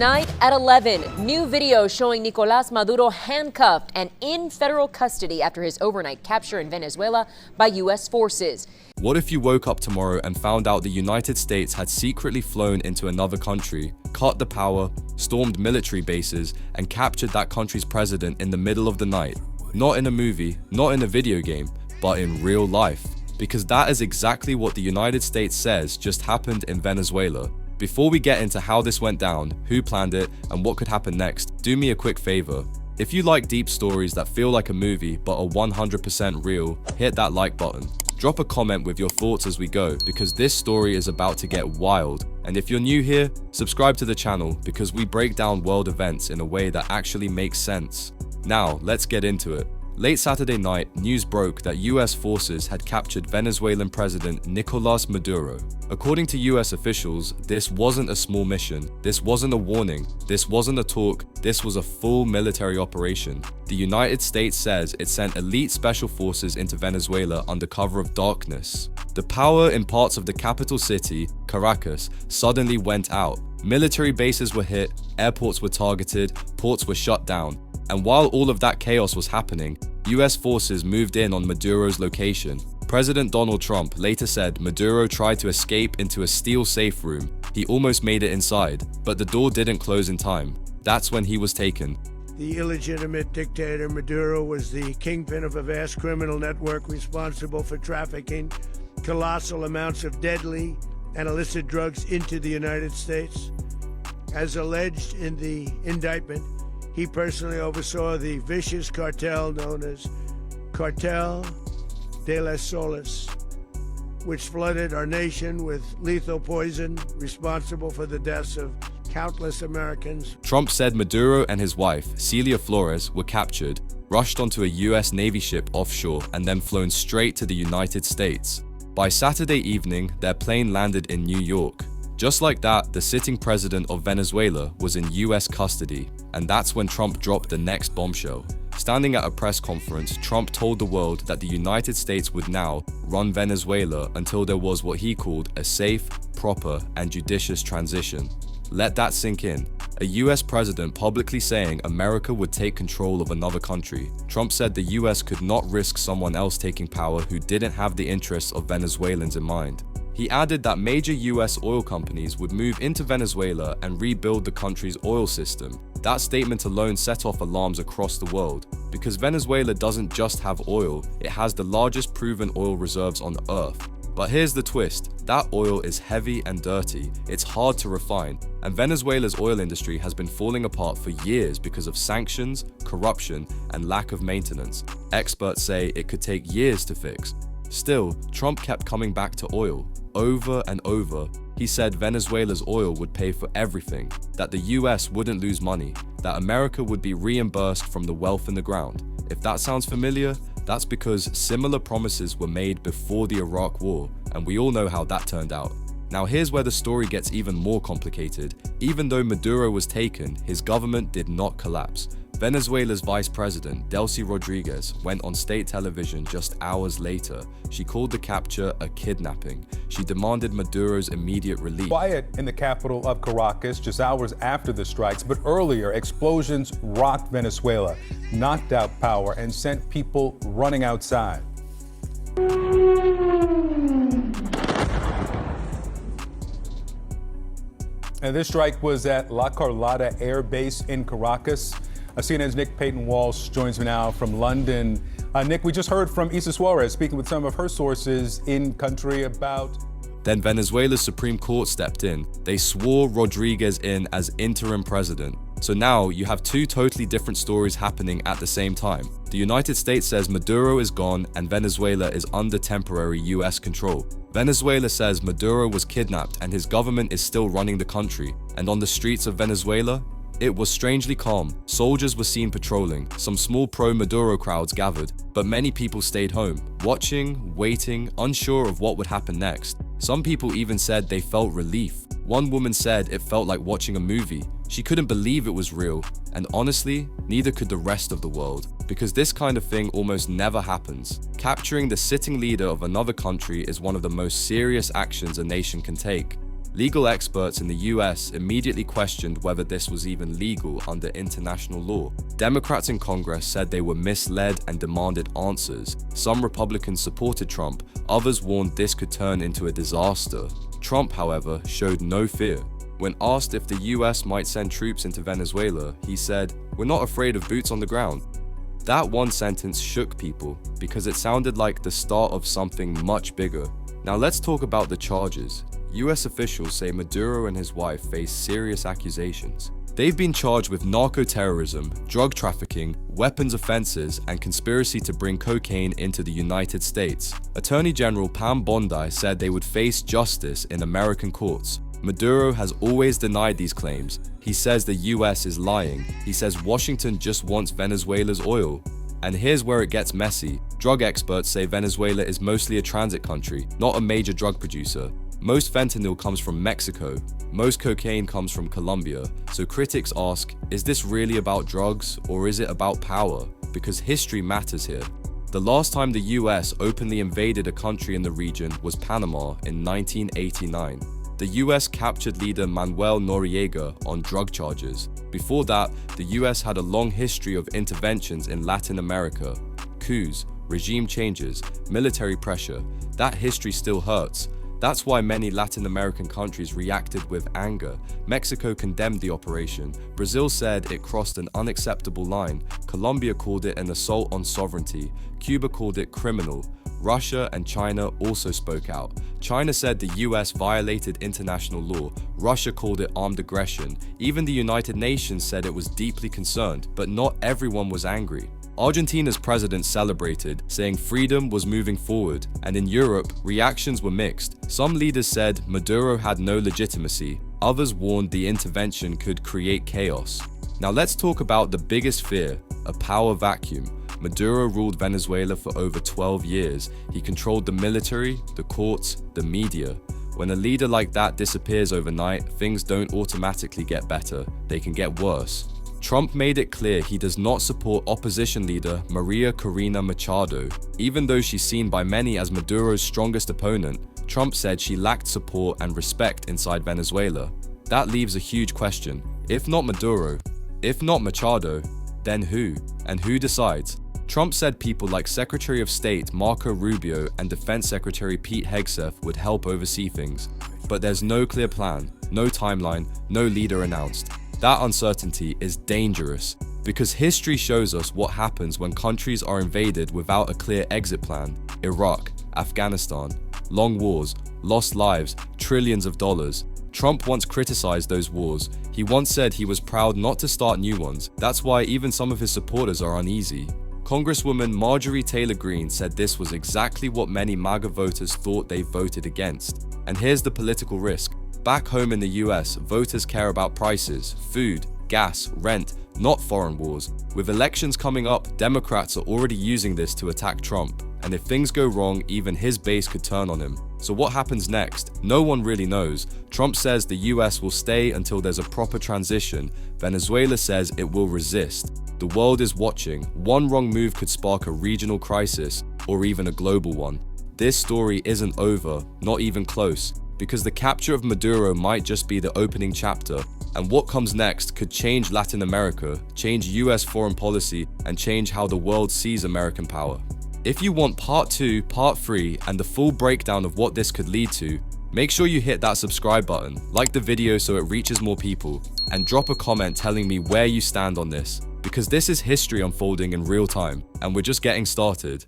Tonight at 11, new video showing Nicolás Maduro handcuffed and in federal custody after his overnight capture in Venezuela by U.S. forces. What if you woke up tomorrow and found out the United States had secretly flown into another country, cut the power, stormed military bases, and captured that country's president in the middle of the night? Not in a movie, not in a video game, but in real life. Because that is exactly what the United States says just happened in Venezuela. Before we get into how this went down, who planned it, and what could happen next, do me a quick favor. If you like deep stories that feel like a movie but are 100% real, hit that like button. Drop a comment with your thoughts as we go, because this story is about to get wild. And if you're new here, subscribe to the channel because we break down world events in a way that actually makes sense. Now, let's get into it. Late Saturday night, news broke that US forces had captured Venezuelan President Nicolás Maduro. According to US officials, this wasn't a small mission, this wasn't a warning, this wasn't a talk, this was a full military operation. The United States says it sent elite special forces into Venezuela under cover of darkness. The power in parts of the capital city, Caracas, suddenly went out. Military bases were hit, airports were targeted, ports were shut down. And while all of that chaos was happening, US forces moved in on Maduro's location. President Donald Trump later said Maduro tried to escape into a steel safe room. He almost made it inside, but the door didn't close in time. That's when he was taken. The illegitimate dictator Maduro was the kingpin of a vast criminal network responsible for trafficking colossal amounts of deadly and illicit drugs into the United States. As alleged in the indictment, he personally oversaw the vicious cartel known as Cartel de las Solas, which flooded our nation with lethal poison responsible for the deaths of countless Americans. Trump said Maduro and his wife, Celia Flores, were captured, rushed onto a US Navy ship offshore, and then flown straight to the United States. By Saturday evening, their plane landed in New York. Just like that, the sitting president of Venezuela was in US custody, and that's when Trump dropped the next bombshell. Standing at a press conference, Trump told the world that the United States would now run Venezuela until there was what he called a safe, proper, and judicious transition. Let that sink in. A US president publicly saying America would take control of another country. Trump said the US could not risk someone else taking power who didn't have the interests of Venezuelans in mind. He added that major US oil companies would move into Venezuela and rebuild the country's oil system. That statement alone set off alarms across the world, because Venezuela doesn't just have oil, it has the largest proven oil reserves on Earth. But here's the twist, that oil is heavy and dirty, it's hard to refine, and Venezuela's oil industry has been falling apart for years because of sanctions, corruption, and lack of maintenance. Experts say it could take years to fix. Still, Trump kept coming back to oil. Over and over, he said Venezuela's oil would pay for everything, that the US wouldn't lose money, that America would be reimbursed from the wealth in the ground. If that sounds familiar, that's because similar promises were made before the Iraq War, and we all know how that turned out. Now here's where the story gets even more complicated. Even though Maduro was taken, his government did not collapse. Venezuela's vice president, Delcy Rodriguez, went on state television just hours later. She called the capture a kidnapping. She demanded Maduro's immediate release. Quiet in the capital of Caracas just hours after the strikes, but earlier explosions rocked Venezuela, knocked out power, and sent people running outside. And this strike was at La Carlota Air Base in Caracas. CNN's Nick Payton-Walsh joins me now from London. Nick, we just heard from Issa Suarez speaking with some of her sources in country about... Then Venezuela's Supreme Court stepped in. They swore Rodriguez in as interim president. So now you have two totally different stories happening at the same time. The United States says Maduro is gone and Venezuela is under temporary US control. Venezuela says Maduro was kidnapped and his government is still running the country. And on the streets of Venezuela, it was strangely calm. Soldiers were seen patrolling, some small pro-Maduro crowds gathered, but many people stayed home, watching, waiting, unsure of what would happen next. Some people even said they felt relief. One woman said it felt like watching a movie. She couldn't believe it was real, and honestly, neither could the rest of the world, because this kind of thing almost never happens. Capturing the sitting leader of another country is one of the most serious actions a nation can take. Legal experts in the US immediately questioned whether this was even legal under international law. Democrats in Congress said they were misled and demanded answers. Some Republicans supported Trump, others warned this could turn into a disaster. Trump, however, showed no fear. When asked if the US might send troops into Venezuela, he said, "We're not afraid of boots on the ground." That one sentence shook people because it sounded like the start of something much bigger. Now let's talk about the charges. US officials say Maduro and his wife face serious accusations. They've been charged with narco-terrorism, drug trafficking, weapons offenses, and conspiracy to bring cocaine into the United States. Attorney General Pam Bondi said they would face justice in American courts. Maduro has always denied these claims. He says the US is lying. He says Washington just wants Venezuela's oil. And here's where it gets messy. Drug experts say Venezuela is mostly a transit country, not a major drug producer. Most fentanyl comes from Mexico. Most cocaine comes from Colombia. So critics ask, is this really about drugs or is it about power? Because history matters here. The last time the US openly invaded a country in the region was Panama in 1989. The US captured leader Manuel Noriega on drug charges. Before that, the US had a long history of interventions in Latin America. Coups, regime changes, military pressure. That history still hurts. That's why many Latin American countries reacted with anger. Mexico condemned the operation. Brazil said it crossed an unacceptable line. Colombia called it an assault on sovereignty. Cuba called it criminal. Russia and China also spoke out. China said the US violated international law. Russia called it armed aggression. Even the United Nations said it was deeply concerned, but not everyone was angry. Argentina's president celebrated, saying freedom was moving forward, and in Europe, reactions were mixed. Some leaders said Maduro had no legitimacy. Others warned the intervention could create chaos. Now let's talk about the biggest fear, a power vacuum. Maduro ruled Venezuela for over 12 years. He controlled the military, the courts, the media. When a leader like that disappears overnight, things don't automatically get better, they can get worse. Trump made it clear he does not support opposition leader Maria Corina Machado. Even though she's seen by many as Maduro's strongest opponent, Trump said she lacked support and respect inside Venezuela. That leaves a huge question. If not Maduro, if not Machado, then who? And who decides? Trump said people like Secretary of State Marco Rubio and Defense Secretary Pete Hegseth would help oversee things. But there's no clear plan, no timeline, no leader announced. That uncertainty is dangerous because history shows us what happens when countries are invaded without a clear exit plan. Iraq, Afghanistan, long wars, lost lives, trillions of dollars. Trump once criticized those wars. He once said he was proud not to start new ones. That's why even some of his supporters are uneasy. Congresswoman Marjorie Taylor Greene said this was exactly what many MAGA voters thought they voted against. And here's the political risk. Back home in the US, voters care about prices, food, gas, rent, not foreign wars. With elections coming up, Democrats are already using this to attack Trump. And if things go wrong, even his base could turn on him. So what happens next? No one really knows. Trump says the US will stay until there's a proper transition. Venezuela says it will resist. The world is watching. One wrong move could spark a regional crisis, or even a global one. This story isn't over, not even close, because the capture of Maduro might just be the opening chapter, and what comes next could change Latin America, change US foreign policy, and change how the world sees American power. If you want part 2, part 3, and the full breakdown of what this could lead to, make sure you hit that subscribe button, like the video so it reaches more people, and drop a comment telling me where you stand on this, because this is history unfolding in real time, and we're just getting started.